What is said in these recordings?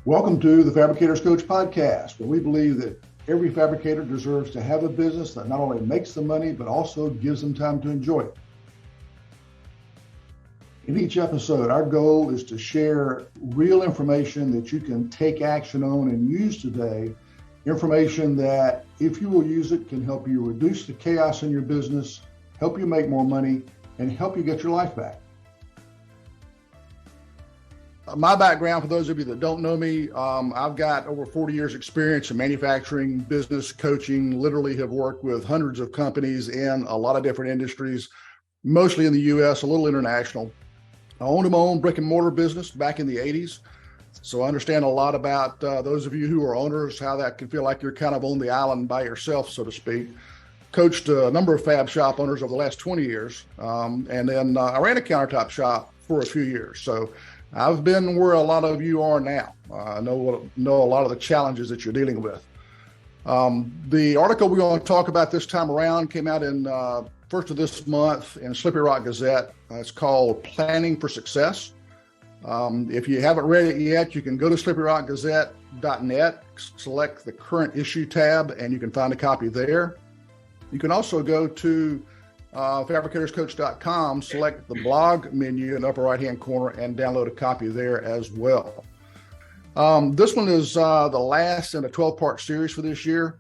Welcome to the Fabricators Coach podcast, where we believe that every fabricator deserves to have a business that not only makes them money, but also gives them time to enjoy it. In each episode, our goal is to share real information that you can take action on and use today. Information that, if you will use it, can help you reduce the chaos in your business, help you make more money, and help you get your life back. My background, for those of you that don't know me, I've got over 40 years experience in manufacturing, business, coaching, literally have worked with hundreds of companies in a lot of different industries, mostly in the US, a little international. I owned my own brick and mortar business back in the 80s. So I understand a lot about those of you who are owners, how that can feel like you're kind of on the island by yourself, so to speak. Coached a number of fab shop owners over the last 20 years. And then I ran a countertop shop for a few years. So I've been where a lot of you are now. I know a lot of the challenges that you're dealing with. The article we're going to talk about this time around came out in first of this month in Slippery Rock Gazette. It's called Planning for Success. If you haven't read it yet, you can go to slipperyrockgazette.net, select the current issue tab, and you can find a copy there. You can also go to fabricatorscoach.com, select the blog menu in the upper right-hand corner and download a copy there as well. This one is the last in a 12-part series for this year.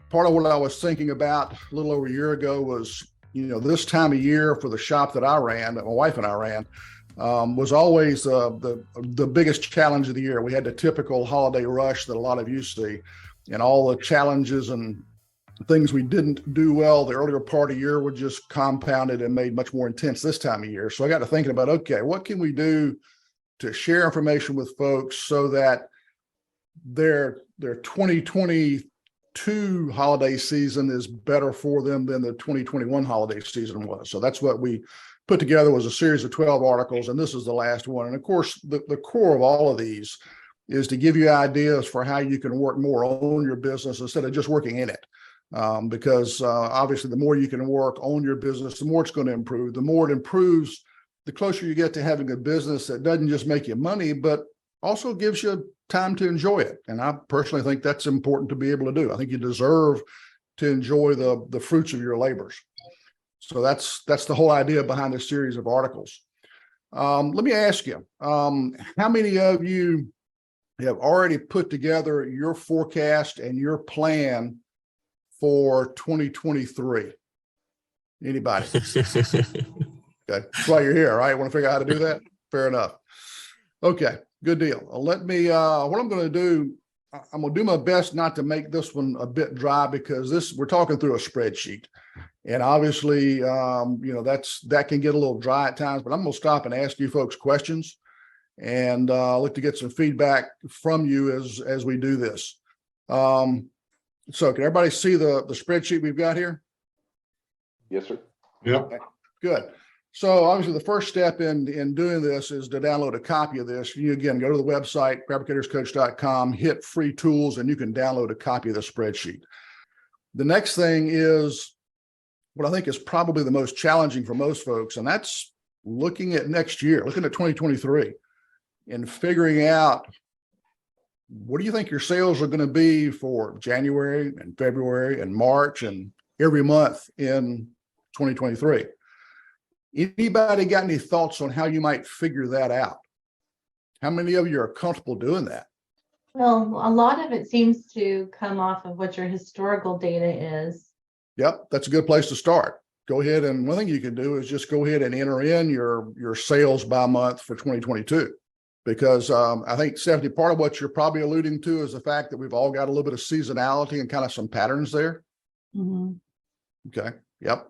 Part of what I was thinking about a little over a year ago was, this time of year for the shop that I ran, that my wife and I ran, was always the biggest challenge of the year. We had the typical holiday rush that a lot of you see, and all the challenges and things we didn't do well the earlier part of the year were just compounded and made much more intense this time of year. So I got to thinking about, okay, what can we do to share information with folks so that their 2022 holiday season is better for them than the 2021 holiday season was. So that's what we put together, was a series of 12 articles, and this is the last one. And of course, the core of all of these is to give you ideas for how you can work more on your business instead of just working in it. Because obviously the more you can work on your business, the more it's going to improve. The more it improves, the closer you get to having a business that doesn't just make you money, but also gives you time to enjoy it. And I personally think that's important to be able to do. I think you deserve to enjoy the fruits of your labors. So that's the whole idea behind this series of articles. Let me ask you, how many of you have already put together your forecast and your plan for 2023? Anybody? Okay, that's why you're here, right? Want to figure out how to do that? Fair enough. Okay, good deal. Let me, what I'm going to do, I'm going to do my best not to make this one a bit dry, because we're talking through a spreadsheet. And obviously, that can get a little dry at times, but I'm going to stop and ask you folks questions and look to get some feedback from you as we do this. So can everybody see the spreadsheet we've got here? Yes, sir. Yep. Okay, good. So obviously the first step in doing this is to download a copy of this. You again, go to the website, fabricatorscoach.com, hit free tools, and you can download a copy of the spreadsheet. The next thing is what I think is probably the most challenging for most folks, and that's looking at next year, looking at 2023 and figuring out, what do you think your sales are going to be for January and February and March and every month in 2023? Anybody got any thoughts on how you might figure that out? How many of you are comfortable doing that? Well, a lot of it seems to come off of what your historical data is. Yep, that's a good place to start. Go ahead, and one thing you can do is just go ahead and enter in your sales by month for 2022. Because I think, Stephanie, part of what you're probably alluding to is the fact that we've all got a little bit of seasonality and kind of some patterns there. Mm-hmm. Okay. Yep.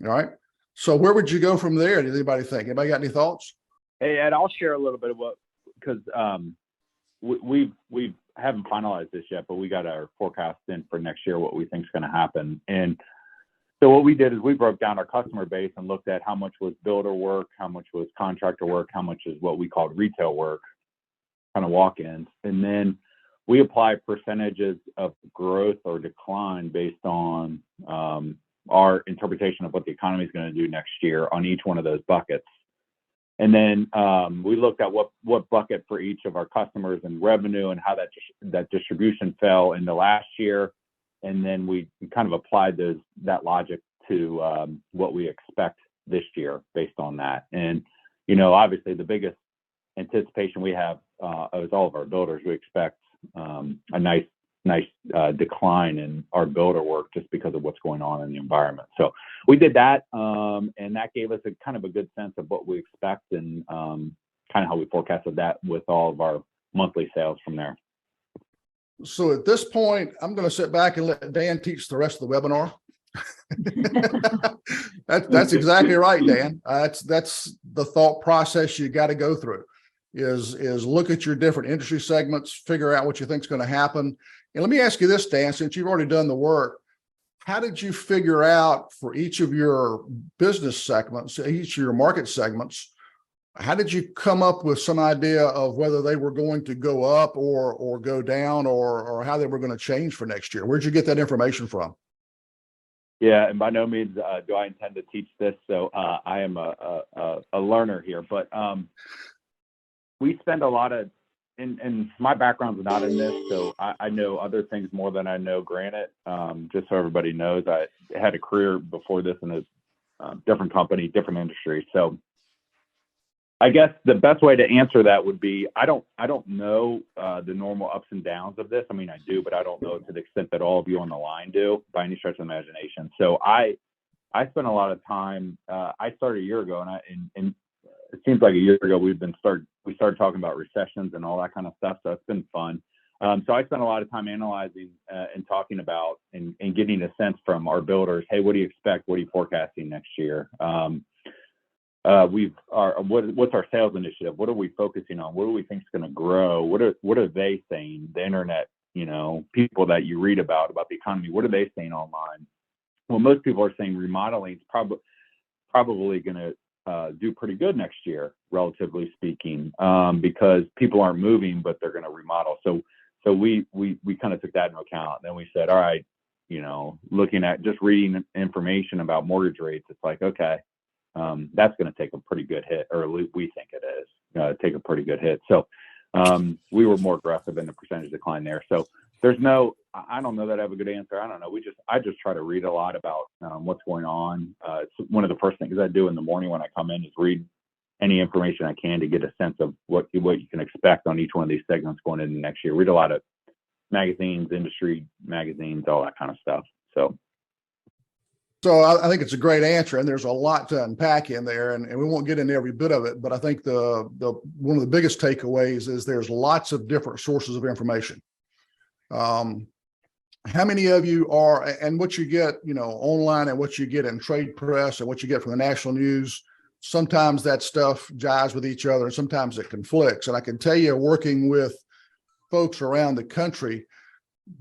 All right. So where would you go from there? Does anybody think? Anybody got any thoughts? Hey, Ed, I'll share a little bit of because we haven't finalized this yet, but we got our forecast in for next year, what we think is going to happen. And so what we did is we broke down our customer base and looked at how much was builder work, how much was contractor work, how much is what we called retail work, kind of walk-ins. And then we apply percentages of growth or decline based on our interpretation of what the economy is going to do next year on each one of those buckets. And then we looked at what bucket for each of our customers and revenue and how that distribution fell in the last year. And then we kind of applied that logic to what we expect this year based on that. And, obviously the biggest anticipation we have is all of our builders. We expect a nice decline in our builder work just because of what's going on in the environment. So we did that, and that gave us a kind of a good sense of what we expect and kind of how we forecasted that with all of our monthly sales from there. So at this point, I'm going to sit back and let Dan teach the rest of the webinar. That's exactly right, Dan. That's the thought process you got to go through is look at your different industry segments, figure out what you think is going to happen. And let me ask you this, Dan, since you've already done the work, how did you figure out for each of your business segments, each of your market segments, how did you come up with some idea of whether they were going to go up or go down or how they were going to change for next year? Where'd you get that information from? Yeah, and by no means do I intend to teach this, so I am a learner here. But we spend a lot of, and my background's not in this, so I know other things more than I know Granite. Just so everybody knows, I had a career before this in a different company, different industry. So I guess the best way to answer that would be I don't know the normal ups and downs of this. I mean, I do, but I don't know to the extent that all of you on the line do by any stretch of the imagination. So I spent a lot of time. I started a year ago, and it seems like a year ago we started talking about recessions and all that kind of stuff. So it's been fun. So I spent a lot of time analyzing and talking about and getting a sense from our builders. Hey, what do you expect? What are you forecasting next year? What's our sales initiative? What are we focusing on? What do we think is going to grow? What are they saying? The internet, people that you read about the economy, what are they saying online? Well, most people are saying remodeling is probably going to do pretty good next year, relatively speaking, because people aren't moving, but they're going to remodel. So we kind of took that into account. Then we said, all right, looking at just reading information about mortgage rates, it's like, okay, that's going to take a pretty good hit, or we think it is take a pretty good hit. So we were more aggressive in the percentage decline there. So I don't know that I have a good answer. I don't know. I just try to read a lot about what's going on. It's one of the first things I do in the morning when I come in is read any information I can to get a sense of what you can expect on each one of these segments going into next year. Read a lot of magazines, industry magazines, all that kind of stuff. So I think it's a great answer, and there's a lot to unpack in there, and we won't get into every bit of it. But I think the one of the biggest takeaways is there's lots of different sources of information. How many of you are, and what you get, online, and what you get in trade press, and what you get from the national news, sometimes that stuff jives with each other, and sometimes it conflicts. And I can tell you, working with folks around the country,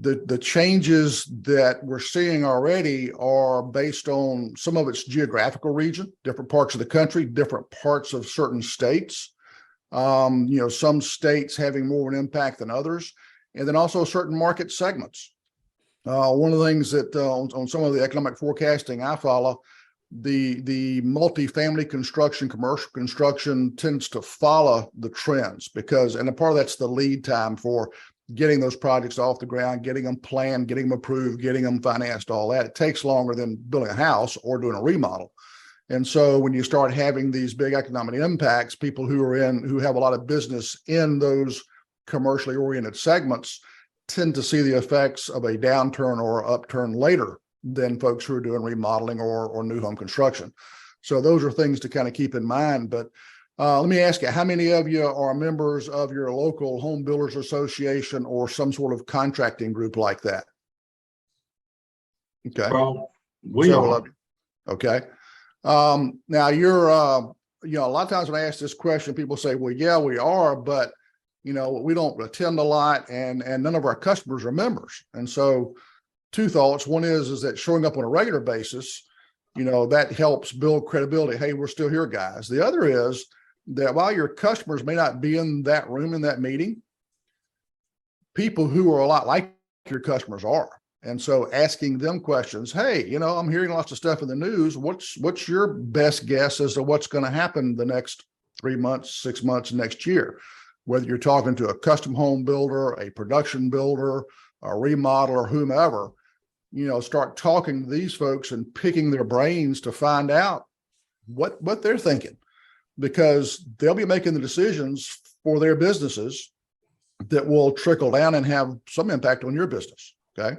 the changes that we're seeing already are based on some of its geographical region, different parts of the country, different parts of certain states, some states having more of an impact than others, and then also certain market segments. One of the things that on some of the economic forecasting I follow, the multifamily construction, commercial construction tends to follow the trends and a part of that's the lead time for getting those projects off the ground, getting them planned, getting them approved, getting them financed, all that. It takes longer than building a house or doing a remodel. And so when you start having these big economic impacts, people who have a lot of business in those commercially oriented segments tend to see the effects of a downturn or upturn later than folks who are doing remodeling or new home construction. So those are things to kind of keep in mind. But let me ask you, how many of you are members of your local home builders association or some sort of contracting group like that? Okay. Well, we Several are. of you. Okay. Now you're, a lot of times when I ask this question, people say, well, yeah, we are, but we don't attend a lot and none of our customers are members. And so two thoughts. One is that showing up on a regular basis, that helps build credibility. Hey, we're still here, guys. The other is that while your customers may not be in that room, in that meeting, people who are a lot like your customers are. And so asking them questions, hey, I'm hearing lots of stuff in the news. What's your best guess as to what's going to happen the next 3 months, 6 months, next year. Whether you're talking to a custom home builder, a production builder, a remodeler, whomever, start talking to these folks and picking their brains to find out what they're thinking, because they'll be making the decisions for their businesses that will trickle down and have some impact on your business. Okay.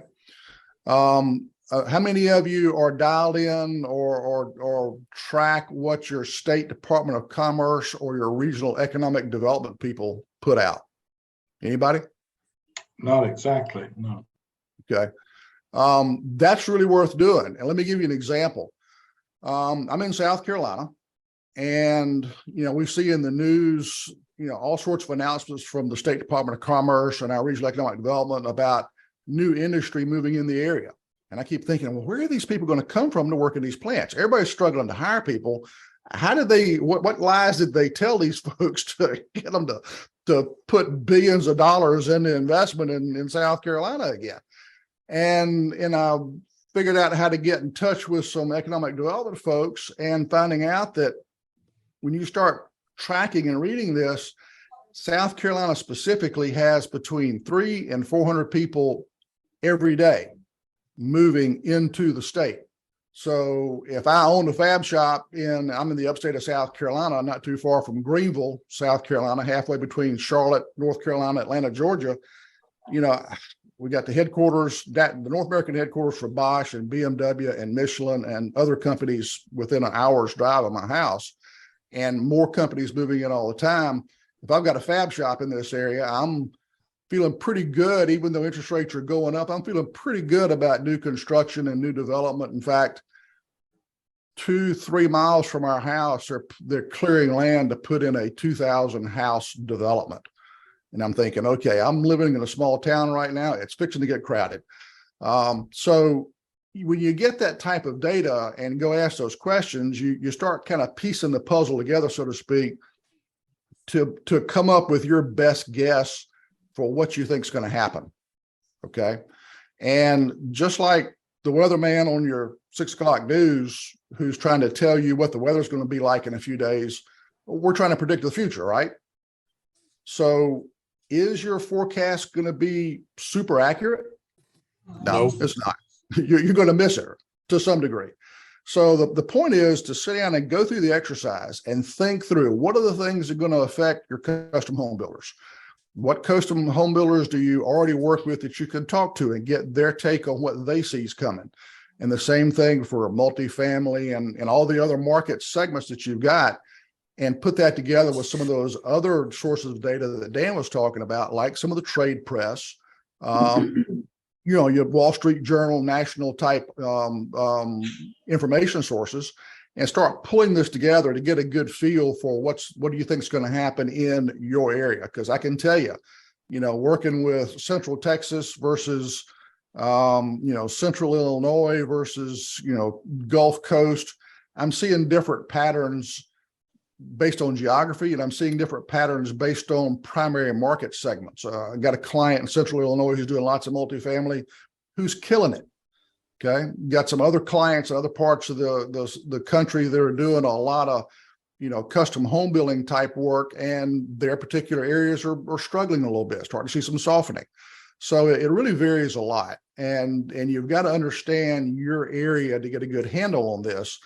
How many of you are dialed in or track what your state Department of Commerce or your regional economic development people put out? Anybody? Not exactly, no. Okay. That's really worth doing. And let me give you an example. I'm in South Carolina, and, we see in the news, all sorts of announcements from the State Department of Commerce and our regional economic development about new industry moving in the area. And I keep thinking, well, where are these people going to come from to work in these plants? Everybody's struggling to hire people. How did what lies did they tell these folks to get them to put billions of dollars into investment in South Carolina again? And I figured out how to get in touch with some economic development folks, and finding out that when you start tracking and reading this, South Carolina specifically has between 300 and 400 people every day moving into the state. So if I own a fab shop I'm in the upstate of South Carolina, not too far from Greenville, South Carolina, halfway between Charlotte, North Carolina, Atlanta, Georgia, we got the headquarters, the North American headquarters for Bosch and BMW and Michelin and other companies within an hour's drive of my house, and more companies moving in all the time. If I've got a fab shop in this area, I'm feeling pretty good. Even though interest rates are going up, I'm feeling pretty good about new construction and new development. In fact, 2-3 miles from our house, they're clearing land to put in a 2,000 house development. And I'm thinking, okay, I'm living in a small town right now. It's fixing to get crowded. So when you get that type of data and go ask those questions, you start kind of piecing the puzzle together, so to speak, to come up with your best guess for what you think is going to happen. Okay. And just like the weatherman on your 6 o'clock news, who's trying to tell you what the weather's going to be like in a few days, we're trying to predict the future, right? So is your forecast going to be super accurate? No, it's not. You're going to miss it to some degree. So the point is to sit down and go through the exercise and think through what are the things that are going to affect your custom home builders. What custom home builders do you already work with that you can talk to and get their take on what they see is coming? And the same thing for multifamily and all the other market segments that you've got, and put that together with some of those other sources of data that Dan was talking about, like some of the trade press, your Wall Street Journal, national type information sources, and start pulling this together to get a good feel for what do you think is going to happen in your area. Because I can tell you, working with Central Texas versus, Central Illinois versus, Gulf Coast, I'm seeing different patterns based on geography, and I'm seeing different patterns based on primary market segments. I got a client in Central Illinois who's doing lots of multifamily, who's killing it. Okay, got some other clients in other parts of the country that are doing a lot of, custom home building type work, and their particular areas are struggling a little bit, starting to see some softening. So it really varies a lot, and you've got to understand your area to get a good handle on this.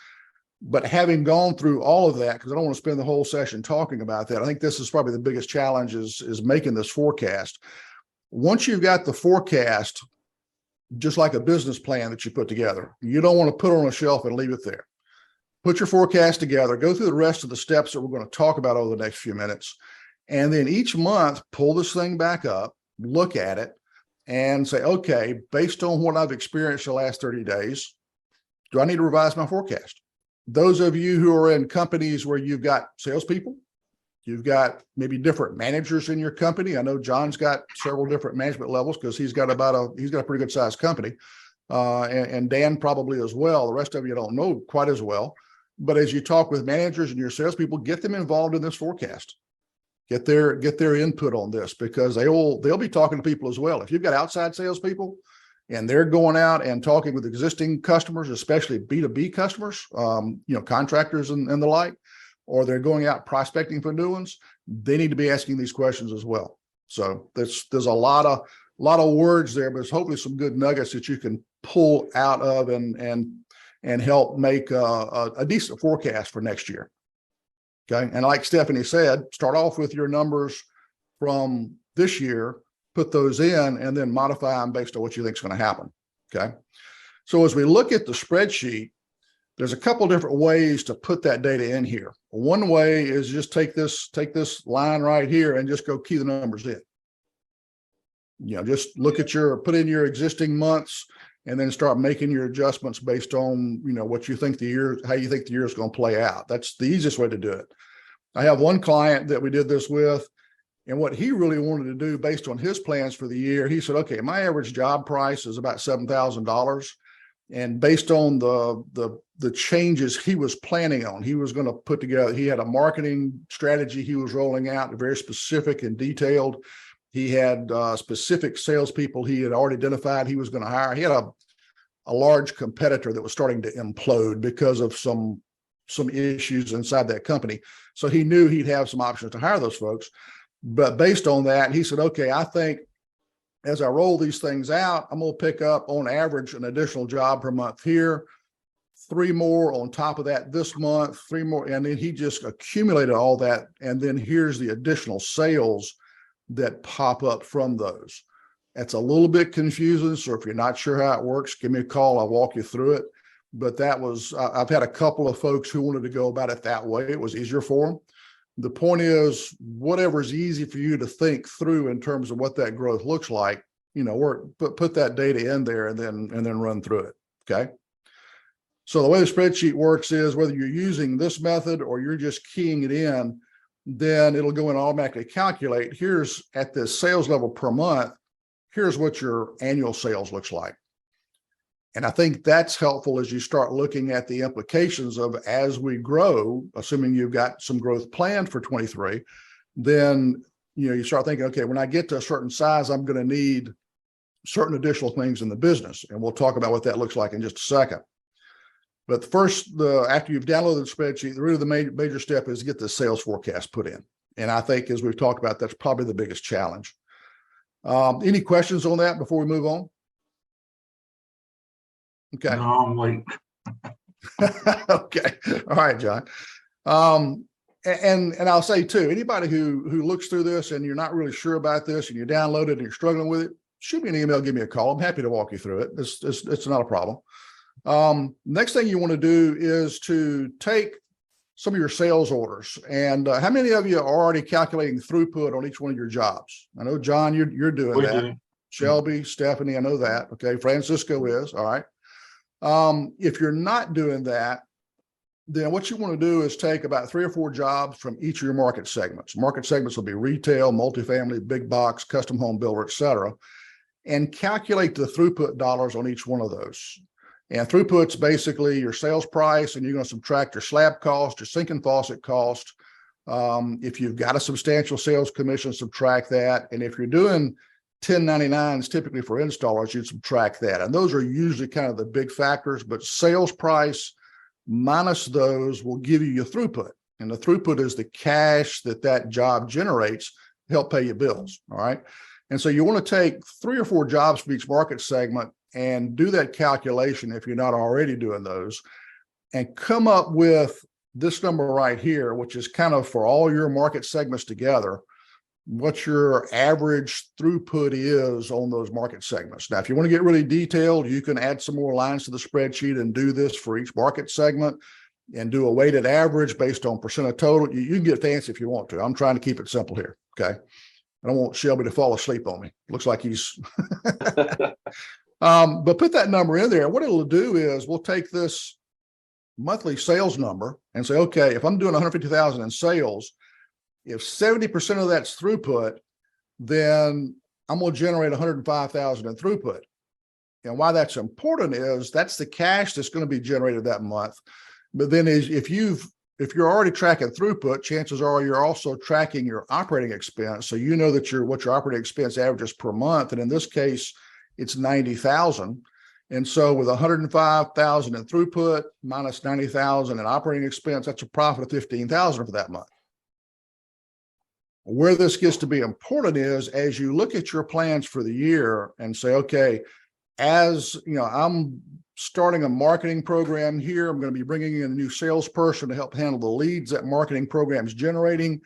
But having gone through all of that, because I don't want to spend the whole session talking about that, I think this is probably the biggest challenge is making this forecast. Once you've got the forecast, just like a business plan that you put together, you don't want to put it on a shelf and leave it there. Put your forecast together, go through the rest of the steps that we're going to talk about over the next few minutes. And then each month, pull this thing back up, look at it, and say, okay, based on what I've experienced the last 30 days, do I need to revise my forecast? Those of you who are in companies where you've got salespeople, you've got maybe different managers in your company. I know John's got several different management levels because he's got a pretty good sized company, and Dan probably as well. The rest of you don't know quite as well, but as you talk with managers and your salespeople, get them involved in this forecast. Get their input on this, because they'll be talking to people as well. If you've got outside salespeople and they're going out and talking with existing customers, especially B2B customers, contractors and the like, or they're going out prospecting for new ones, they need to be asking these questions as well. So there's a lot of words there, but there's hopefully some good nuggets that you can pull out of and help make a decent forecast for next year. Okay. And like Stephanie said, start off with your numbers from this year, put those in, and then modify them based on what you think is going to happen. Okay. So as we look at the spreadsheet, there's a couple different ways to put that data in here. One way is just take this line right here and just go key the numbers in. Just look at put in your existing months and then start making your adjustments based on, what you think how you think the year is going to play out. That's the easiest way to do it. I have one client that we did this with, and what he really wanted to do based on his plans for the year, he said, okay, my average job price is about $7,000. And based on the changes he was planning on, he was going to put together, he had a marketing strategy he was rolling out, very specific and detailed. He had specific salespeople he had already identified he was going to hire. He had a large competitor that was starting to implode because of some issues inside that company. So he knew he'd have some options to hire those folks. But based on that, he said, okay, I think as I roll these things out, I'm going to pick up on average an additional job per month here, 3 more on top of that this month, 3 more. And then he just accumulated all that. And then here's the additional sales that pop up from those. That's a little bit confusing. So if you're not sure how it works, give me a call. I'll walk you through it. But I've had a couple of folks who wanted to go about it that way. It was easier for them. The point is, whatever's easy for you to think through in terms of what that growth looks like, put that data in there and then run through it. Okay. So the way the spreadsheet works is whether you're using this method or you're just keying it in, then it'll go and automatically calculate. Here's at the sales level per month, here's what your annual sales looks like. And I think that's helpful as you start looking at the implications of as we grow, assuming you've got some growth planned for 23, then you start thinking, okay, when I get to a certain size, I'm going to need certain additional things in the business. And we'll talk about what that looks like in just a second. But first, after you've downloaded the spreadsheet, really the major step is to get the sales forecast put in. And I think as we've talked about, that's probably the biggest challenge. Any questions on that before we move on? Okay. No, I'm waiting. Okay. All right, John. And I'll say too, anybody who looks through this and you're not really sure about this and you download it and you're struggling with it, shoot me an email, give me a call. I'm happy to walk you through it. It's not a problem. Next thing you want to do is to take some of your sales orders. And how many of you are already calculating throughput on each one of your jobs? I know, John, you're doing We that. do. Shelby, Stephanie, I know that. Okay. Francisco is. All right. If you're not doing that, then what you want to do is take about 3 or 4 jobs from each of your market segments. Market segments will be retail, multifamily, big box, custom home builder, et cetera, and calculate the throughput dollars on each one of those. And throughput's basically your sales price, and you're going to subtract your slab cost, your sink and faucet cost. If you've got a substantial sales commission, subtract that. And if you're doing 1099s typically for installers, you'd subtract that. And those are usually kind of the big factors, but sales price minus those will give you your throughput. And the throughput is the cash that job generates to help pay your bills. All right. And so you want to take 3 or 4 jobs from each market segment and do that calculation if you're not already doing those, and come up with this number right here, which is kind of for all your market segments together, what your average throughput is on those market segments. Now, if you want to get really detailed, you can add some more lines to the spreadsheet and do this for each market segment and do a weighted average based on percent of total. You can get fancy if you want to. I'm trying to keep it simple here. Okay. I don't want Shelby to fall asleep on me. Looks like he's, but put that number in there. What it'll do is we'll take this monthly sales number and say, okay, if I'm doing 150,000 in sales, if 70% of that's throughput, then I'm going to generate 105,000 in throughput. And why that's important is that's the cash that's going to be generated that month. But then if you're already tracking throughput, chances are you're also tracking your operating expense. So you know that what your operating expense averages per month. And in this case, it's 90,000. And so with 105,000 in throughput minus 90,000 in operating expense, that's a profit of 15,000 for that month. Where this gets to be important is as you look at your plans for the year and say, okay, as you know, I'm starting a marketing program here. I'm going to be bringing in a new salesperson to help handle the leads that marketing program is generating.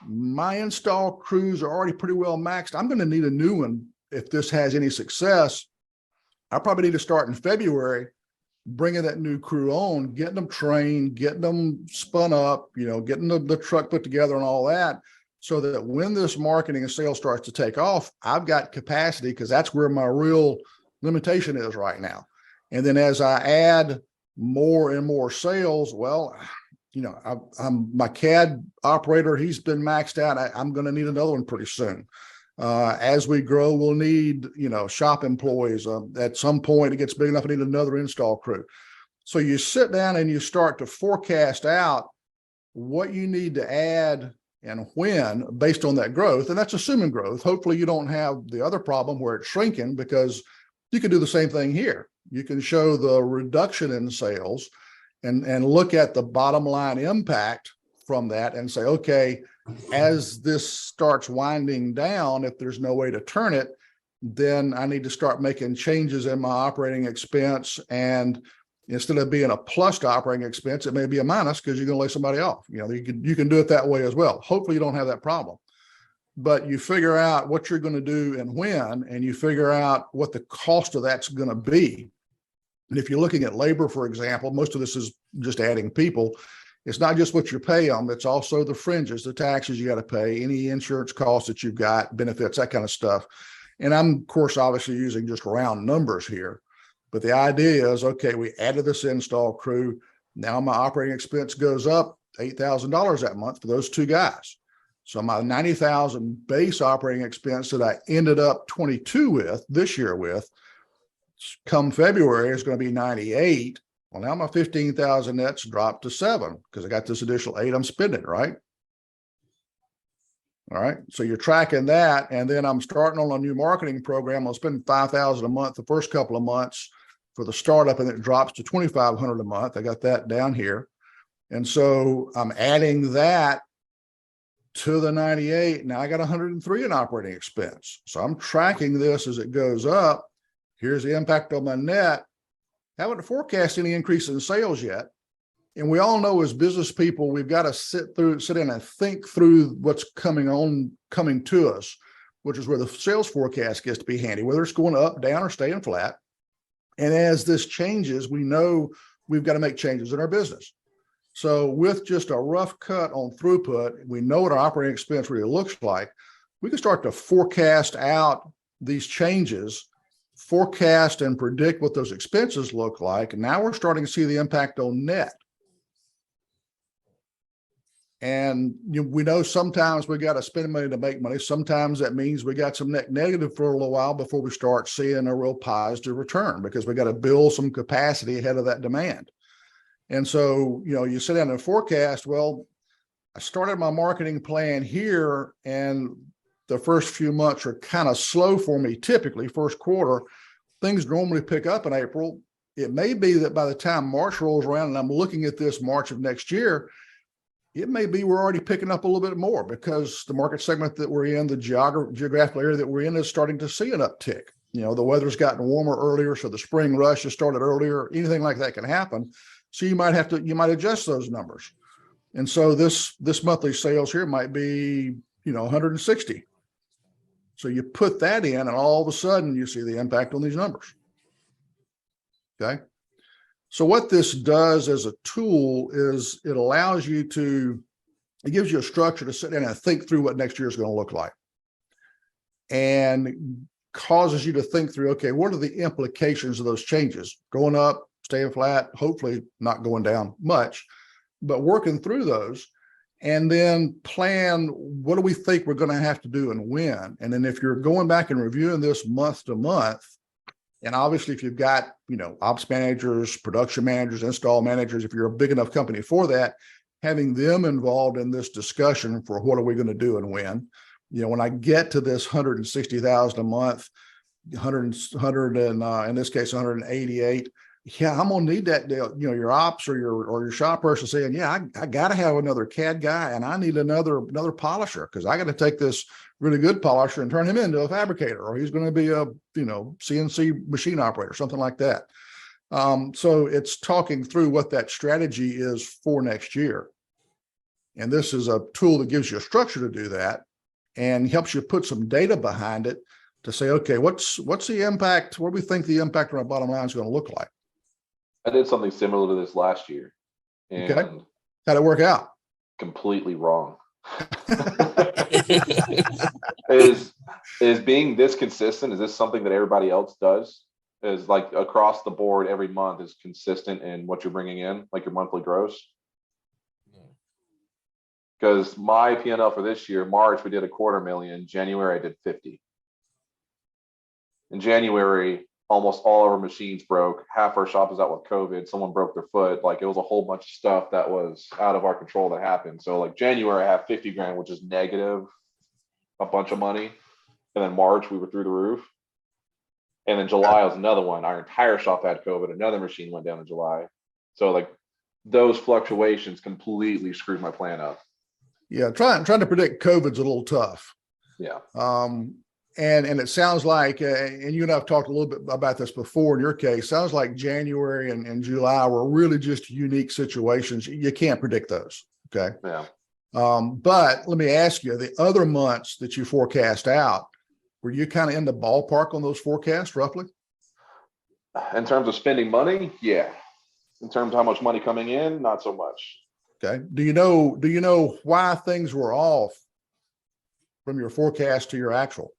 My install crews are already pretty well maxed. I'm going to need a new one if this has any success. I probably need to start in February, bringing that new crew on, getting them trained, getting them spun up, getting the truck put together and all that, so that when this marketing and sales starts to take off, I've got capacity, because that's where my real limitation is right now. And then as I add more and more sales, well, I'm my CAD operator, he's been maxed out. I'm going to need another one pretty soon. As we grow, we'll need, shop employees. At some point, it gets big enough, I need another install crew. So you sit down and you start to forecast out what you need to add and when based on that growth. And that's assuming growth. Hopefully you don't have the other problem where it's shrinking, because you can do the same thing here. You can show the reduction in sales and look at the bottom line impact from that and say, okay, as this starts winding down, if there's no way to turn it, then I need to start making changes in my operating expense. And instead of being a plus to operating expense, it may be a minus, because you're going to lay somebody off. You can do it that way as well. Hopefully you don't have that problem. But you figure out what you're going to do and when, and you figure out what the cost of that's going to be. And if you're looking at labor, for example, most of this is just adding people. It's not just what you pay them, it's also the fringes, the taxes you got to pay, any insurance costs that you've got, benefits, that kind of stuff. And I'm, of course, obviously using just round numbers here. But the idea is, okay, we added this install crew. Now my operating expense goes up $8,000 that month for those two guys. So my 90,000 base operating expense that I ended up 22 with this year with, come February, is going to be 98. Well, now my 15,000 net's dropped to 7 because I got this additional 8 I'm spending, right? All right. So you're tracking that. And then I'm starting on a new marketing program. I'll spend 5,000 a month the first couple of months for the startup, and it drops to 2,500 a month. I got that down here. And so I'm adding that to the 98. Now I got 103 in operating expense. So I'm tracking this as it goes up. Here's the impact on my net. Haven't forecast any increase in sales yet. And we all know as business people, we've got to sit in and think through what's coming to us, which is where the sales forecast gets to be handy, whether it's going up, down, or staying flat. And as this changes, we know we've got to make changes in our business. So with just a rough cut on throughput, we know what our operating expense really looks like. We can start to forecast out these changes, forecast and predict what those expenses look like. And now we're starting to see the impact on net. And we know sometimes we got to spend money to make money. Sometimes that means we got some net negative for a little while before we start seeing a real positive return, because we got to build some capacity ahead of that demand. And so, you sit down and forecast, well, I started my marketing plan here, and the first few months are kind of slow for me. Typically, first quarter, things normally pick up in April. It may be that by the time March rolls around and I'm looking at this March of next year, it may be we're already picking up a little bit more, because the market segment that we're in, the geographical area that we're in, is starting to see an uptick. The weather's gotten warmer earlier, so the spring rush has started earlier. Anything like that can happen. So you might adjust those numbers. And so this monthly sales here might be, 160. So you put that in, and all of a sudden you see the impact on these numbers. Okay. So what this does as a tool is it gives you a structure to sit down and think through what next year is going to look like, and causes you to think through, okay, what are the implications of those changes? Going up, staying flat, hopefully not going down much, but working through those, and then plan, what do we think we're going to have to do and when? And then if you're going back and reviewing this month to month, and obviously if you've got, ops managers, production managers, install managers, if you're a big enough company for that, having them involved in this discussion for what are we going to do and when. When I get to this 160,000 a month, 100 and in this case 188. Yeah, I'm gonna need that. Your ops or your shop person saying, yeah, I got to have another CAD guy, and I need another polisher because I got to take this really good polisher and turn him into a fabricator, or he's going to be a CNC machine operator, something like that. So it's talking through what that strategy is for next year, and this is a tool that gives you a structure to do that and helps you put some data behind it to say, okay, what's the impact? What do we think the impact on our bottom line is going to look like? I did something similar to this last year, and Okay. How'd it work out? completely wrong. Is being this consistent? Is this something that everybody else does? Is like across the board every month is consistent in what you're bringing in, like your monthly gross? Because my P&L for this year, March we did $250,000. January I did 50. In January, almost all of our machines broke. Half our shop was out with COVID. Someone broke their foot. Like it was a whole bunch of stuff that was out of our control that happened. So like January, I have 50 grand, which is negative, a bunch of money. And then March, we were through the roof. And then July was another one. Our entire shop had COVID. Another machine went down in July. So like those fluctuations completely screwed my plan up. Yeah, trying to predict COVID's a little tough. Yeah. And it sounds like, and you and I've talked a little bit about this before in your case, sounds like January and July were really just unique situations. You can't predict those. Okay. Yeah. But let me ask you, the other months that you forecast out, were you kind of in the ballpark on those forecasts roughly? In terms of spending money, yeah. In terms of how much money coming in, not so much. Okay. Do you know why things were off from your forecast to your actual?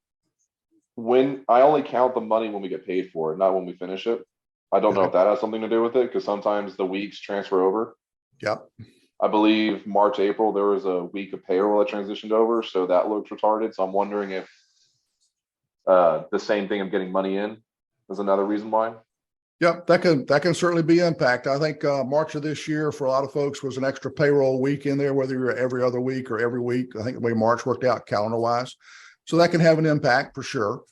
When I only count the money when we get paid for it, not when we finish it. I don't know if that has something to do with it because sometimes the weeks transfer over. Yep. I believe March, April, there was a week of payroll that transitioned over. So that looked retarded. So I'm wondering if the same thing of getting money in is another reason why. Yep, that can certainly be impact. I think March of this year for a lot of folks was an extra payroll week in there, whether you're every other week or every week. I think the way March worked out calendar wise. So that can have an impact for sure.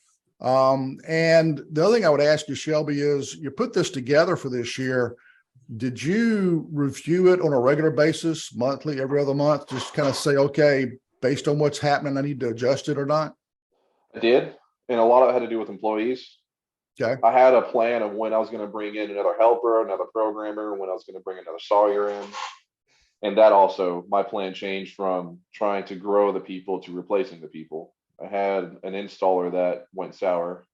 And the other thing I would ask you, Shelby, is you put this together for this year. Did you review it on a regular basis, monthly, every other month? Just kind of say, okay, based on what's happening, I need to adjust it or not? I did. And a lot of it had to do with employees. Okay. I had a plan of when I was going to bring in another helper, another programmer, when I was going to bring another sawyer in. And that also, my plan changed from trying to grow the people to replacing the people. I had an installer that went sour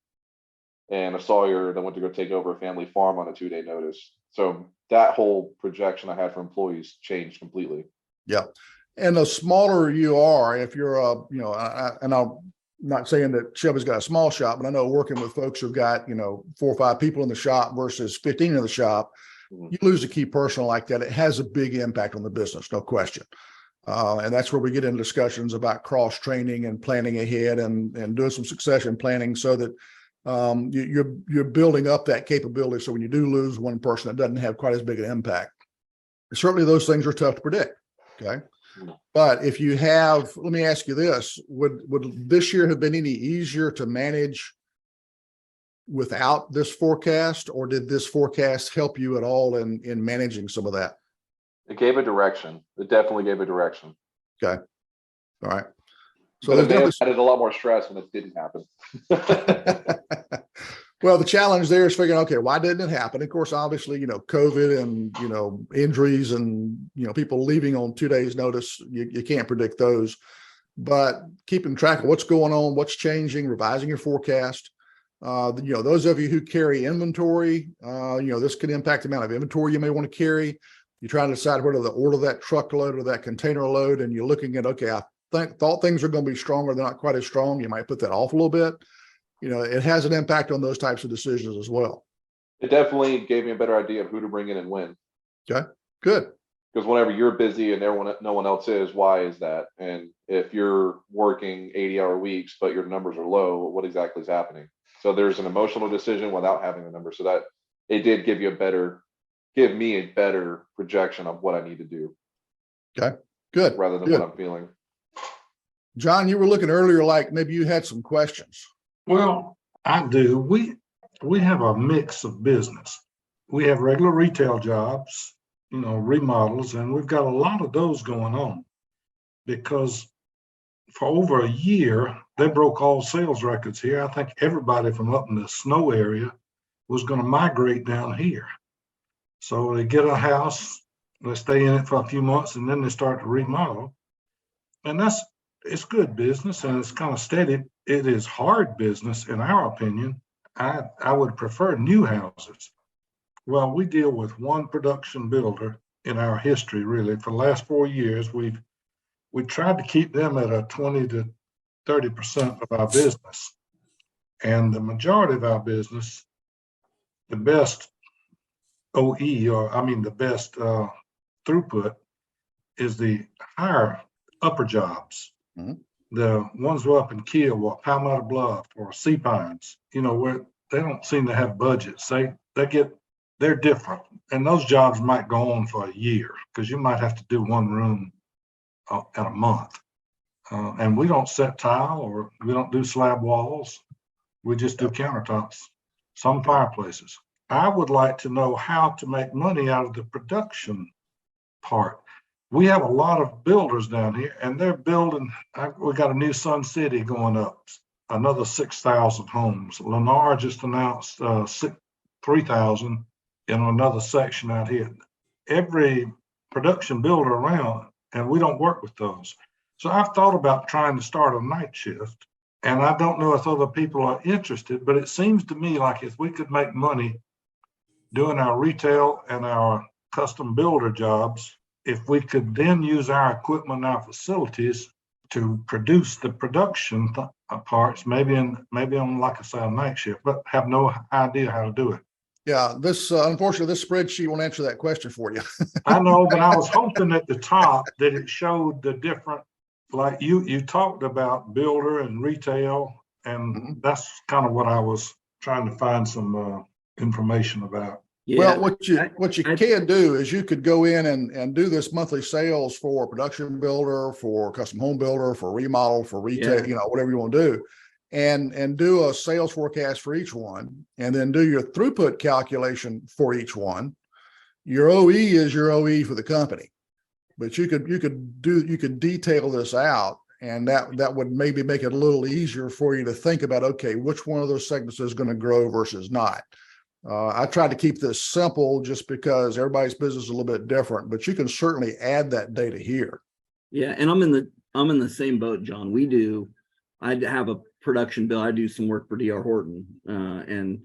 and a sawyer that went to go take over a family farm on a 2-day notice. So that whole projection I had for employees changed completely. Yeah. And the smaller you are, if you're and I'm not saying that Shelby's got a small shop, but I know working with folks who've got, 4 or 5 people in the shop versus 15 in the shop, you lose a key person like that. It has a big impact on the business, no question. And that's where we get into discussions about cross training and planning ahead and doing some succession planning so that you're building up that capability. So when you do lose one person, it doesn't have quite as big an impact. Certainly those things are tough to predict. Okay. But if you have, let me ask you this, would this year have been any easier to manage without this forecast, or did this forecast help you at all in managing some of that? It gave a direction. It definitely gave a direction. Okay. All right. So But it added a lot more stress when it didn't happen. Well, the challenge there is figuring, okay, why didn't it happen? Of course, obviously, COVID and, injuries and, people leaving on 2 days notice, you can't predict those, but keeping track of what's going on, what's changing, revising your forecast. Those of you who carry inventory, this could impact the amount of inventory you may want to carry. You're trying to decide whether to order that truckload or that container load, and you're looking at, okay, I thought things are going to be stronger. They're not quite as strong. You might put that off a little bit. It has an impact on those types of decisions as well. It definitely gave me a better idea of who to bring in and when. Okay, good. Because whenever you're busy and no one else is, why is that? And if you're working 80-hour weeks, but your numbers are low, what exactly is happening? So there's an emotional decision without having the number. So that it did give me a better projection of what I need to do. Okay, good. Rather than good. what I'm feeling. John, you were looking earlier like maybe you had some questions. Well, I do. We have a mix of business. We have regular retail jobs, remodels, and we've got a lot of those going on because for over a year, they broke all sales records here. I think everybody from up in the snow area was going to migrate down here. So they get a house, they stay in it for a few months, and then they start to remodel. And it's good business and it's kind of steady. It is hard business, in our opinion. I would prefer new houses. Well, we deal with one production builder in our history, really. For the last 4 years, we tried to keep them at a 20 to 30% of our business. And the majority of our business, the best OE, the best throughput is the higher upper jobs. Mhm. The ones who are up in Kiel, Palmetto Bluff or Sea Pines, where they don't seem to have budgets. They're different. And those jobs might go on for a year because you might have to do one room at a month. And we don't set tile or we don't do slab walls. We just do countertops, some fireplaces. I would like to know how to make money out of the production part. We have a lot of builders down here and they're building, we got a new Sun City going up, another 6,000 homes. Lennar just announced 3,000 in another section out here. Every production builder around, and we don't work with those. So I've thought about trying to start a night shift, and I don't know if other people are interested, but it seems to me like if we could make money doing our retail and our custom builder jobs, if we could then use our equipment and our facilities to produce the production parts, maybe on, like I say, a night shift, but have no idea how to do it. Yeah, unfortunately, this spreadsheet won't answer that question for you. I know, but I was hoping at the top that it showed the different, like you talked about builder and retail, and that's kind of what I was trying to find some information about. Yeah, Well, what you can do is you could go in and do this monthly sales for production builder, for custom home builder, for remodel, for retail, whatever you want to do, and do a sales forecast for each one, and then do your throughput calculation for each one. Your OE is your OE for the company, but you could detail this out, and that would maybe make it a little easier for you to think about, okay, which one of those segments is going to grow versus not. I tried to keep this simple just because everybody's business is a little bit different, but you can certainly add that data here. Yeah, and I'm in the same boat, John. I have a production bill. I do some work for DR Horton, and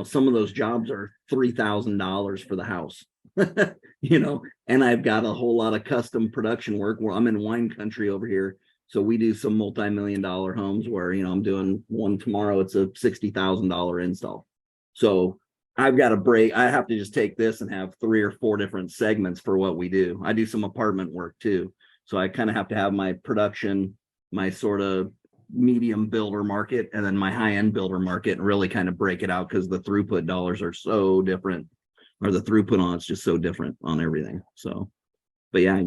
some of those jobs are $3,000 for the house. And I've got a whole lot of custom production work where I'm in wine country over here. So we do some multi-million-dollar homes where I'm doing one tomorrow. It's a $60,000 install. So I've got to break. I have to just take this and have 3 or 4 different segments for what we do. I do some apartment work too. So I kind of have to have my production, my sort of medium builder market, and then my high-end builder market, and really kind of break it out because the throughput dollars are so different, or the throughput on it's just so different on everything. So, but yeah,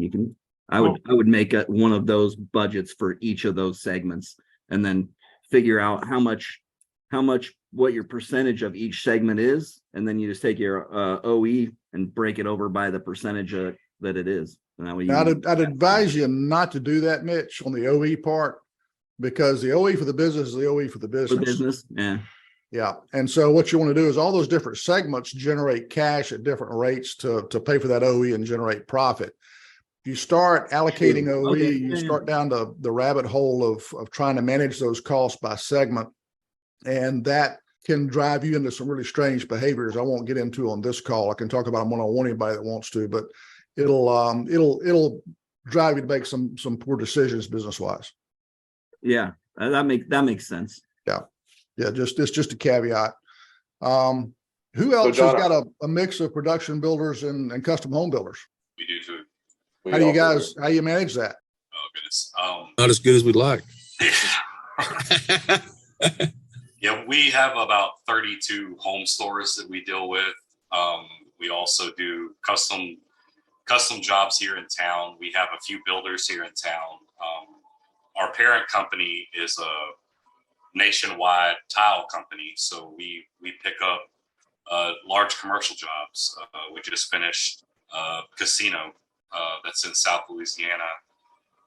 I would make one of those budgets for each of those segments, and then figure out how much what your percentage of each segment is, and then you just take your OE and break it over by the percentage that it is. And I'd advise you not to do that, Mitch, on the OE part, because the OE for the business is the OE for the business. Yeah. And so what you want to do is all those different segments generate cash at different rates to pay for that OE and generate profit. If you start allocating OE, you start down the rabbit hole of trying to manage those costs by segment, and that can drive you into some really strange behaviors I won't get into on this call. I can talk about them one-on-one, anybody that wants to, but it'll drive you to make some poor decisions business-wise. Yeah, that makes sense. Yeah, it's just a caveat. Who else has got a mix of production builders and custom home builders? We do too. How you manage that? Oh goodness. Not as good as we'd like. Yeah, we have about 32 home stores that we deal with. We also do custom jobs here in town. We have a few builders here in town. Our parent company is a nationwide tile company. So we pick up large commercial jobs. We just finished a casino that's in South Louisiana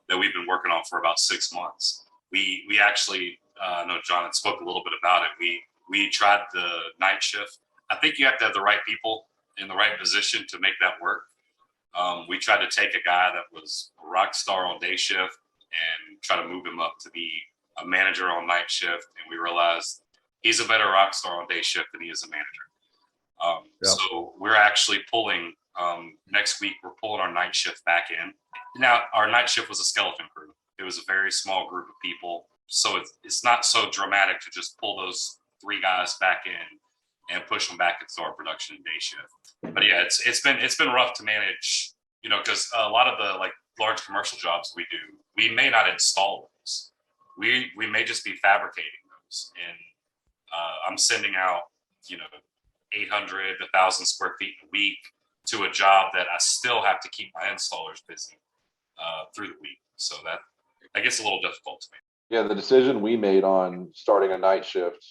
that we've been working on for about 6 months. We actually, I know John had spoke a little bit about it. We tried the night shift. I think you have to have the right people in the right position to make that work. We tried to take a guy that was a rock star on day shift and try to move him up to be a manager on night shift. And we realized he's a better rock star on day shift than he is a manager. So we're actually pulling, next week, we're pulling our night shift back in. Now, our night shift was a skeleton crew. It was a very small group of people. So it's not so dramatic to just pull those 3 guys back in and push them back into our production day shift. But yeah, it's been rough to manage, you know, because a lot of the like large commercial jobs we do, we may not install those. We may just be fabricating those. And I'm sending out, you know, 800 to 1,000 square feet a week to a job that I still have to keep my installers busy through the week. So that gets a little difficult to me. Yeah, the decision we made on starting a night shift,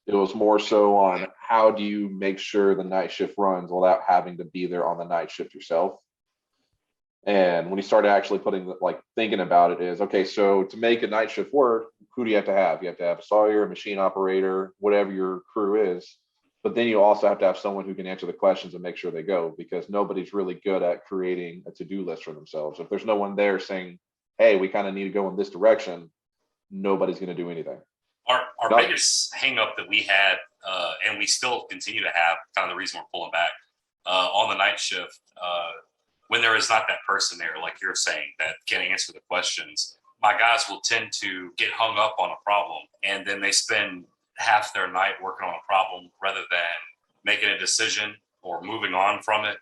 it was more so on how do you make sure the night shift runs without having to be there on the night shift yourself. And when you started actually thinking about it is, okay, so to make a night shift work, who do you have to have? You have to have a sawyer, a machine operator, whatever your crew is. But then you also have to have someone who can answer the questions and make sure they go, because nobody's really good at creating a to-do list for themselves. If there's no one there saying, hey, we kind of need to go in this direction, nobody's going to do anything. Our biggest hang up that we had, and we still continue to have, kind of the reason we're pulling back on the night shift, when there is not that person there, like you're saying, that can answer the questions, my guys will tend to get hung up on a problem, and then they spend half their night working on a problem rather than making a decision or moving on from it.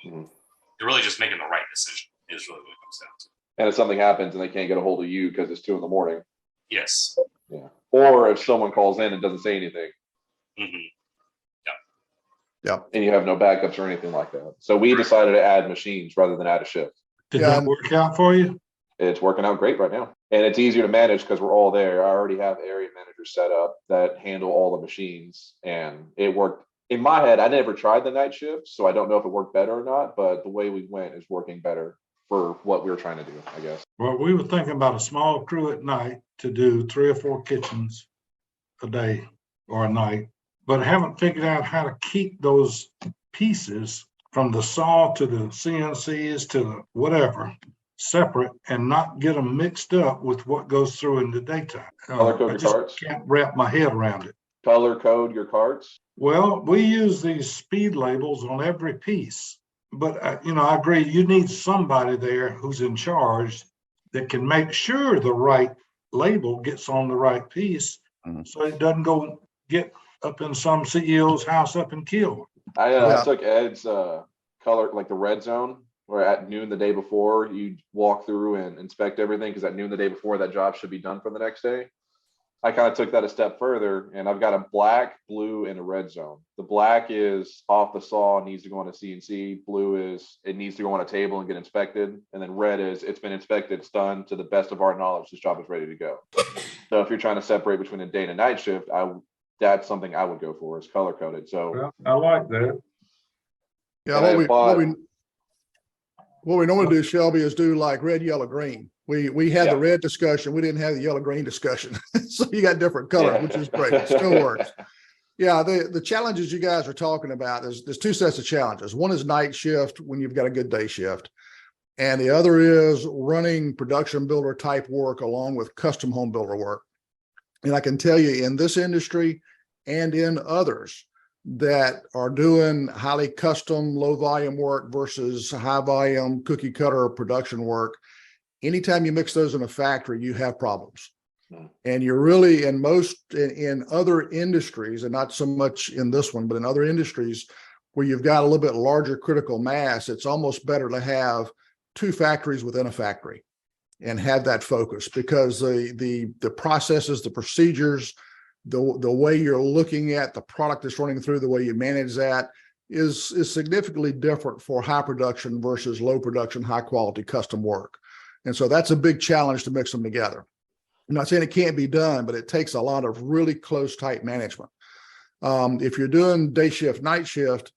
They're really just making the right decision is really what it comes down to. And if something happens and they can't get a hold of you because it's 2 a.m. Yes. Yeah. Or if someone calls in and doesn't say anything. Yeah. And you have no backups or anything like that. So we decided to add machines rather than add a shift. Did that work out for you? It's working out great right now. And it's easier to manage because we're all there. I already have area managers set up that handle all the machines, and it worked. In my head, I never tried the night shift, so I don't know if it worked better or not, but the way we went is working better for what we were trying to do, I guess. Well, we were thinking about a small crew at night to do 3 or 4 kitchens a day or a night, but I haven't figured out how to keep those pieces from the saw to the CNCs to the whatever separate and not get them mixed up with what goes through in the daytime. Color code I your just carts. can't wrap my head around it. Color code your carts. Well, we use these speed labels on every piece, but I agree. You need somebody there who's in charge that can make sure the right label gets on the right piece, so it doesn't go get up in some CEO's house up in Kill. I took Ed's color, like the red zone, where at noon the day before you walk through and inspect everything, because at noon the day before that job should be done for the next day. I kind of took that a step further, and I've got a black, blue, and a red zone. The black is off the saw, needs to go on a CNC. Blue is it needs to go on a table and get inspected. And then red is it's been inspected, it's done to the best of our knowledge. This job is ready to go. So if you're trying to separate between a day and a night shift, that's something I would go for, is color coded. So Well, I like that. Yeah, what we normally do, Shelby, is do like red, yellow, green. We had the red discussion. We didn't have the yellow, green discussion. So you got different colors, which is great. It still works. Yeah, the challenges you guys are talking about, there's 2 sets of challenges. One is night shift when you've got a good day shift. And the other is running production builder type work along with custom home builder work. And I can tell you, in this industry and in others that are doing highly custom, low volume work versus high volume cookie cutter production work, anytime you mix those in a factory, you have problems. And you're really in other industries, and not so much in this one, but in other industries where you've got a little bit larger critical mass, it's almost better to have 2 factories within a factory and have that focus, because the processes, the procedures, the way you're looking at the product that's running through, the way you manage that is significantly different for high production versus low production, high quality custom work. And so that's a big challenge to mix them together. I'm not saying it can't be done, but it takes a lot of really close, tight management. If you're doing day shift, night shift,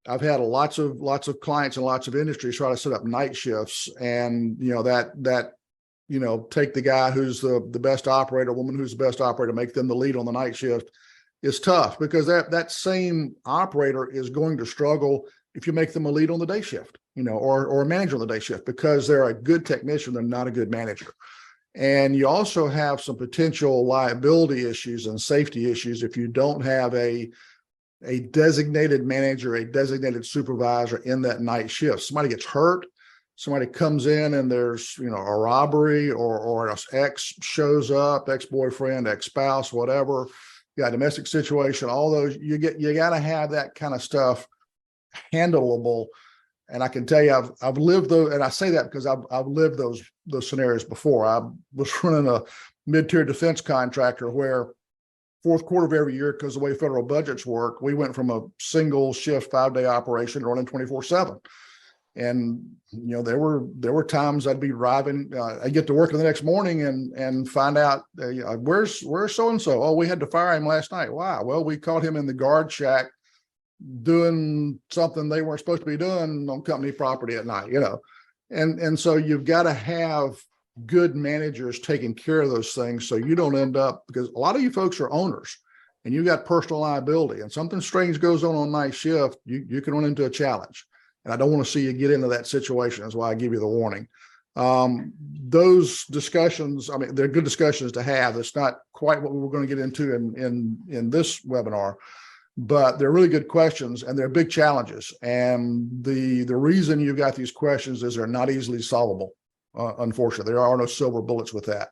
I've had lots of clients and lots of industries try to set up night shifts, and take the guy who's the best operator, woman who's the best operator, make them the lead on the night shift is tough, because that same operator is going to struggle if you make them a lead on the day shift, or a manager on the day shift, because they're a good technician, they're not a good manager. And you also have some potential liability issues and safety issues if you don't have a designated manager, a designated supervisor in that night shift. Somebody gets hurt, somebody comes in and there's, a robbery, or an ex shows up, ex-boyfriend, ex-spouse, whatever, you got a domestic situation, all those, you got to have that kind of stuff handleable. And I can tell you, I've lived those, and I say that because I've lived those scenarios before. I was running a mid-tier defense contractor where fourth quarter of every year, because the way federal budgets work, we went from a single shift 5-day operation to running 24/7. And there were times I'd be driving, I get to work the next morning and find out where's so and so. Oh, we had to fire him last night. Why? Well, we caught him in the guard shack doing something they weren't supposed to be doing on company property at night. And so you've got to have good managers taking care of those things, so you don't end up, because a lot of you folks are owners and you got personal liability, and something strange goes on night shift, you can run into a challenge. And I don't want to see you get into that situation. That's why I give you the warning. Those discussions, they're good discussions to have. It's not quite what we were going to get into in this webinar, but they're really good questions, and they're big challenges. And the reason you've got these questions is they're not easily solvable. Unfortunately, there are no silver bullets with that.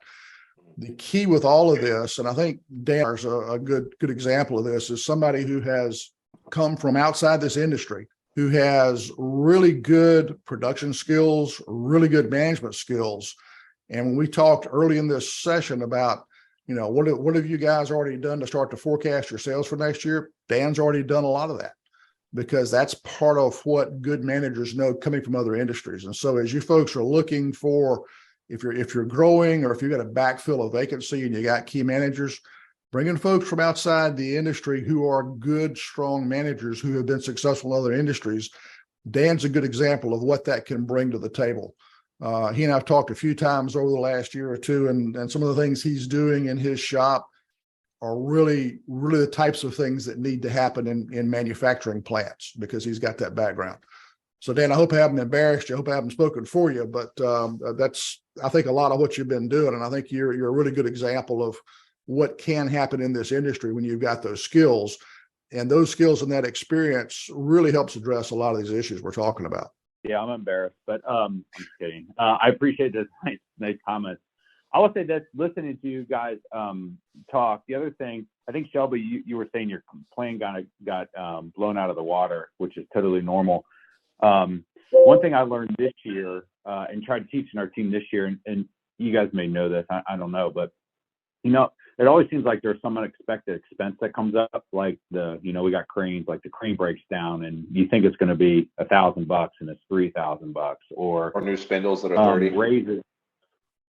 The key with all of this, and I think Dan is a good example of this, is somebody who has come from outside this industry, who has really good production skills, really good management skills. And when we talked early in this session about, what have you guys already done to start to forecast your sales for next year? Dan's already done a lot of that, because that's part of what good managers know coming from other industries. And so as you folks are looking for, if you're growing, or if you've got to backfill a vacancy and you got key managers, bringing folks from outside the industry who are good, strong managers who have been successful in other industries. Dan's a good example of what that can bring to the table. He and I've talked a few times over the last year or two, and some of the things he's doing in his shop are really, really the types of things that need to happen in manufacturing plants, because he's got that background. So Dan, I hope I haven't embarrassed you. I hope I haven't spoken for you, but that's, I think, a lot of what you've been doing. And I think you're a really good example of what can happen in this industry when you've got those skills, and those skills and that experience really helps address a lot of these issues we're talking about. Yeah, I'm embarrassed, but I'm just kidding. I appreciate this nice comments. I will say that listening to you guys talk, the other thing, I think Shelby, you were saying your plane got blown out of the water, which is totally normal. One thing I learned this year and tried teaching our team this year, and you guys may know this, I don't know, but it always seems like there's some unexpected expense that comes up, like we got cranes, like the crane breaks down and you think it's going to be $1,000 and it's $3,000, or new spindles that are 30. Raises.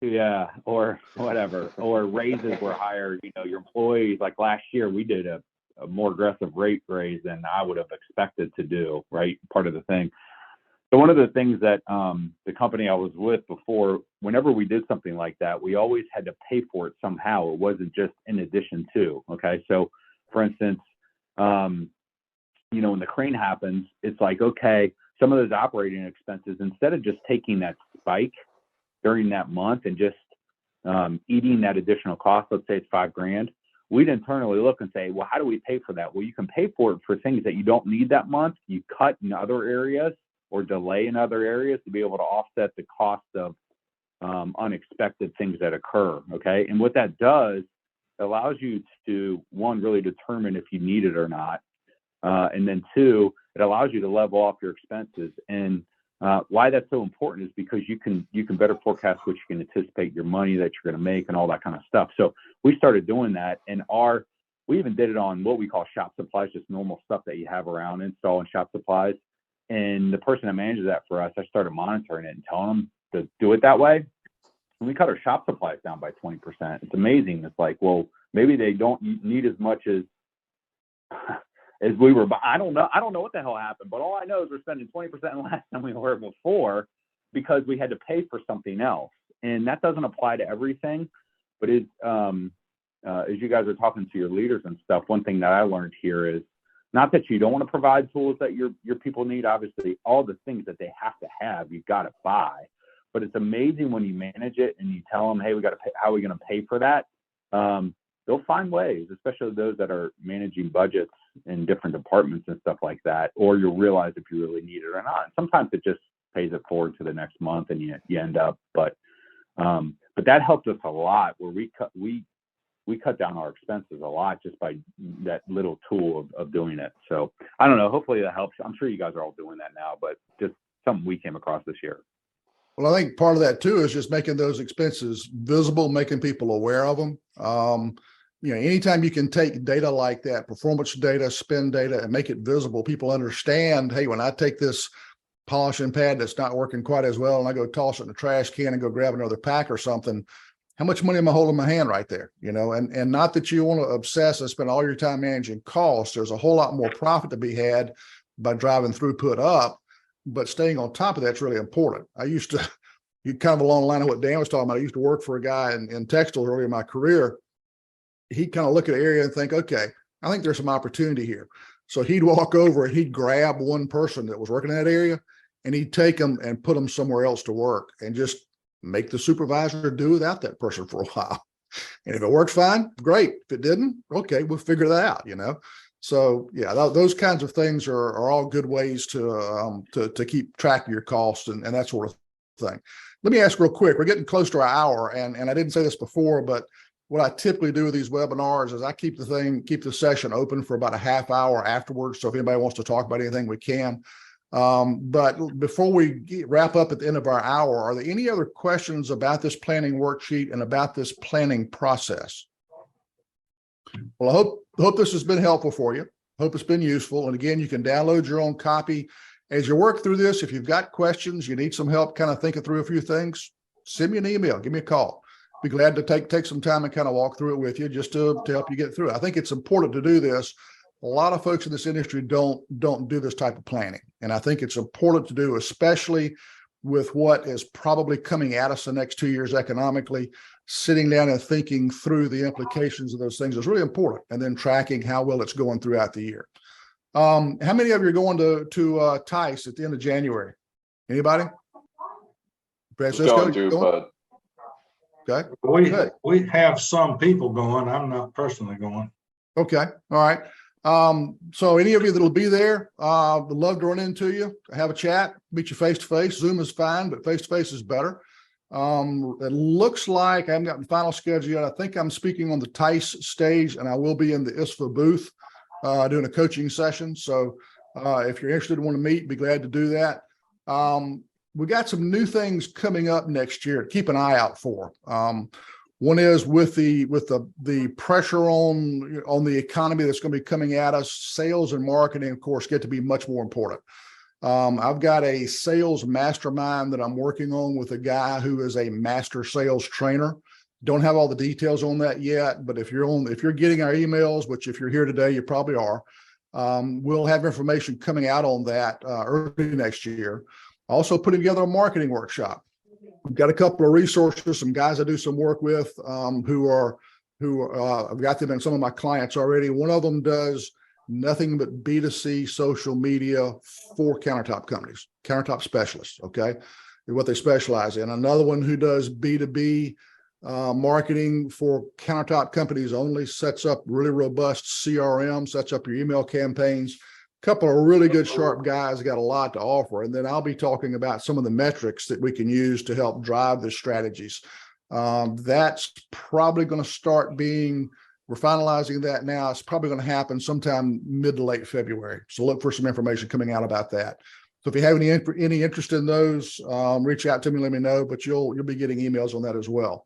Yeah, or whatever, or raises were higher. Your employees, like last year, we did a more aggressive rate raise than I would have expected to do, right? Part of the thing. So one of the things that the company I was with before, whenever we did something like that, we always had to pay for it somehow. It wasn't just in addition to, okay? So for instance, when the crane happens, it's like, okay, some of those operating expenses, instead of just taking that spike during that month and just eating that additional cost, let's say it's $5,000, we'd internally look and say, well, how do we pay for that? Well, you can pay for it for things that you don't need that month. You cut in other areas or delay in other areas to be able to offset the cost of unexpected things that occur, okay? And what that does, it allows you to, one, really determine if you need it or not. And then two, it allows you to level off your expenses. And why that's so important is because you can better forecast what you can anticipate your money that you're going to make and all that kind of stuff. So we started doing that, and we even did it on what we call shop supplies, just normal stuff that you have around, install and shop supplies. And the person that manages that for us, I started monitoring it and telling them to do it that way. and we cut our shop supplies down by 20%. It's amazing. It's like, well, maybe they don't need as much as we were, but I don't know what the hell happened, but all I know is we're spending 20% less than we were before because we had to pay for something else. And that doesn't apply to everything, but as you guys are talking to your leaders and stuff, one thing that I learned here is not that you don't want to provide tools that your people need. Obviously, all the things that they have to have, you've got to buy. But it's amazing when you manage it and you tell them, hey, we got to pay, how are we going to pay for that? They'll find ways, especially those that are managing budgets in different departments and stuff like that, or you'll realize if you really need it or not. Sometimes it just pays it forward to the next month and you end up, but that helped us a lot where we cut down our expenses a lot just by that little tool of doing it. So I don't know, hopefully that helps. I'm sure you guys are all doing that now, but just something we came across this year. Well, I think part of that too is just making those expenses visible, making people aware of them. Anytime you can take data like that, performance data, spend data, and make it visible, people understand, hey, when I take this polishing pad that's not working quite as well and I go toss it in the trash can and go grab another pack or something, how much money am I holding in my hand right there? And not that you want to obsess and spend all your time managing costs. There's a whole lot more profit to be had by driving throughput up, but staying on top of that's really important. You kind of along the line of what Dan was talking about. I used to work for a guy in textiles earlier in my career. He'd kind of look at an area and think, okay, I think there's some opportunity here. So he'd walk over and he'd grab one person that was working in that area and he'd take them and put them somewhere else to work and just make the supervisor do without that person for a while. And if it worked fine, great. If it didn't, okay, we'll figure that out, So yeah, those kinds of things are all good ways to keep track of your costs and that sort of thing. Let me ask real quick, we're getting close to our hour and I didn't say this before, but what I typically do with these webinars is I keep the session open for about a half hour afterwards. So if anybody wants to talk about anything, we can. But before we wrap up at the end of our hour, are there any other questions about this planning worksheet and about this planning process? Well, I hope this has been helpful for you. Hope it's been useful. And again, you can download your own copy. As you work through this, if you've got questions, you need some help kind of thinking through a few things, send me an email, give me a call. Be glad to take some time and kind of walk through it with you just to help you get through it. I think it's important to do this. A lot of folks in this industry don't do this type of planning. And I think it's important to do, especially with what is probably coming at us the next 2 years economically. Sitting down and thinking through the implications of those things is really important, and then tracking how well it's going throughout the year. How many of you are going to Tice at the end of January? Anybody? Francisco, Going to, but okay. We have some people going. I'm not personally going. Okay. All right. So any of you that'll be there, would love to run into you, have a chat, meet you face to face. Zoom is fine, but face to face is better. It looks like I haven't gotten the final schedule yet. I think I'm speaking on the Tice stage, and I will be in the ISFA booth doing a coaching session. So if you're interested and want to meet, be glad to do that. We got some new things coming up next year to keep an eye out for. One is with the pressure on the economy that's going to be coming at us, sales and marketing, of course, get to be much more important. I've got a sales mastermind that I'm working on with a guy who is a master sales trainer. Don't have all the details on that yet, but if you're getting our emails, which if you're here today, you probably are, we'll have information coming out on that early next year. Also putting together a marketing workshop. We've got a couple of resources, some guys I do some work with who I've got them in some of my clients already. One of them does nothing but B2C social media for countertop companies, countertop specialists, okay, is what they specialize in. Another one who does B2B marketing for countertop companies only, sets up really robust CRM, sets up your email campaigns. Couple of really good, sharp guys, got a lot to offer. And then I'll be talking about some of the metrics that we can use to help drive the strategies. That's probably going to start we're finalizing that now. It's probably going to happen sometime mid to late February. So look for some information coming out about that. So if you have any interest in those, reach out to me, let me know, but you'll be getting emails on that as well.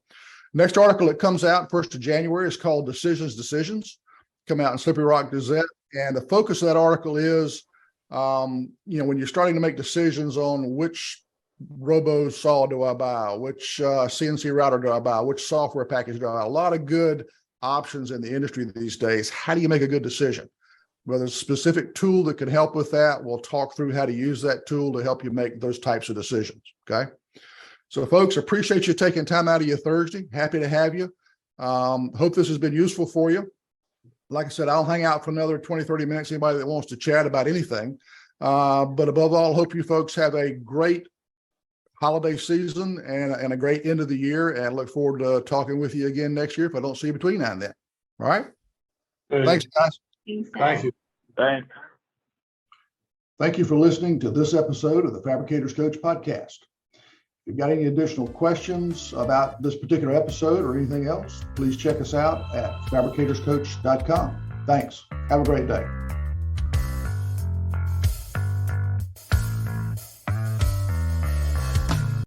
Next article that comes out 1st of January is called Decisions, come out in Slippery Rock Gazette. And the focus of that article is, when you're starting to make decisions on which robo saw do I buy? Which CNC router do I buy? Which software package do I buy? A lot of good options in the industry these days. How do you make a good decision? Well, there's a specific tool that can help with that. We'll talk through how to use that tool to help you make those types of decisions. Okay. So folks, appreciate you taking time out of your Thursday. Happy to have you. Hope this has been useful for you. Like I said, I'll hang out for another 20, 30 minutes. Anybody that wants to chat about anything. But above all, hope you folks have a great holiday season and a great end of the year, and look forward to talking with you again next year if I don't see you between now and then. All right. Thanks, guys. Thank you. Thanks. Thank you for listening to this episode of the Fabricators Coach podcast. If you've got any additional questions about this particular episode or anything else, please check us out at fabricatorscoach.com. Thanks. Have a great day.